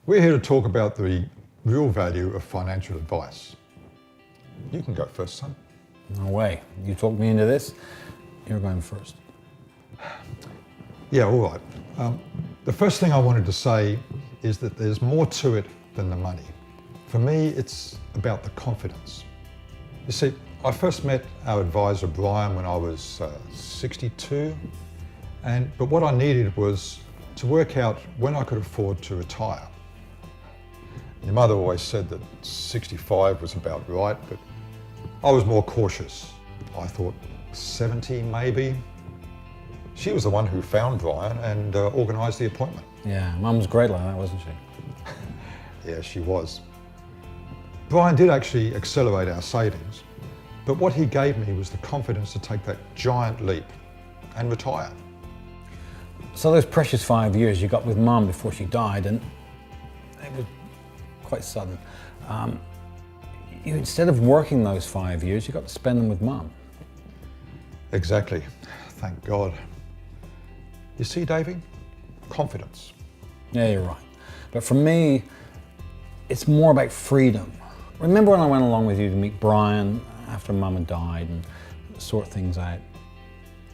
We're here to talk about the real value of financial advice. You can go first, son. No way. You talked me into this. You're going first. Yeah, all right. The first thing I wanted to say is that there's more to it than the money. For me, it's about the confidence. You see, I first met our advisor, Brian, when I was 62. But what I needed was to work out when I could afford to retire. Your mother always said that 65 was about right, but I was more cautious. I thought 70 maybe. She was the one who found Brian and organised the appointment. Yeah, Mum was great like that, wasn't she? Yeah, she was. Brian did actually accelerate our savings, but what he gave me was the confidence to take that giant leap and retire. So those precious 5 years you got with Mum before she died, and it was quite sudden. Instead of working those 5 years, you got to spend them with Mum. Exactly, thank God. You see, Davey, confidence. Yeah, you're right. But for me, it's more about freedom. Remember when I went along with you to meet Brian after Mum had died and sort things out?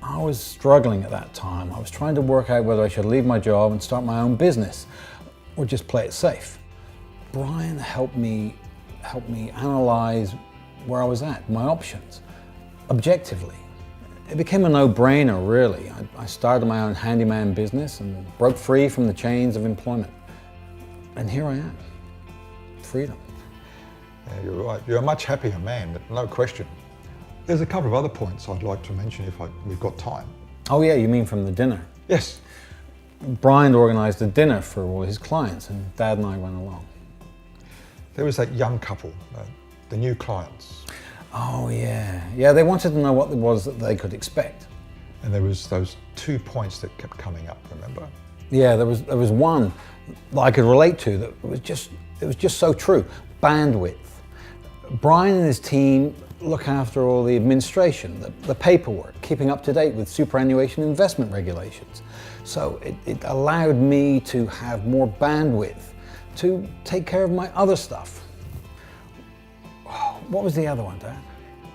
I was struggling at that time. I was trying to work out whether I should leave my job and start my own business or just play it safe. Brian helped me analyze where I was at, my options, objectively. It became a no-brainer, really. I started my own handyman business and broke free from the chains of employment. And here I am, freedom. Yeah, you're right. You're a much happier man, but no question. There's a couple of other points I'd like to mention if we've got time. Oh yeah, you mean from the dinner? Yes. Brian organised a dinner for all his clients and Dad and I went along. There was that young couple, the new clients. Oh yeah. Yeah, they wanted to know what it was that they could expect. And there was those 2 points that kept coming up, remember? Yeah, there was one that I could relate to that it was just so true. Bandwidth. Brian and his team look after all the administration, the paperwork, keeping up to date with superannuation investment regulations. So it allowed me to have more bandwidth to take care of my other stuff. What was the other one, Dad?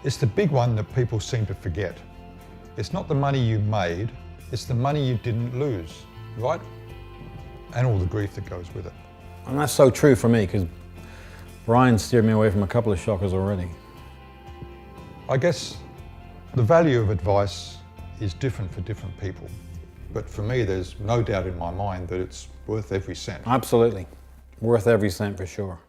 It's the big one that people seem to forget. It's not the money you made, it's the money you didn't lose, right? And all the grief that goes with it. And that's so true for me, because Brian steered me away from a couple of shockers already. I guess the value of advice is different for different people. But for me, there's no doubt in my mind that it's worth every cent. Absolutely. Worth every cent for sure.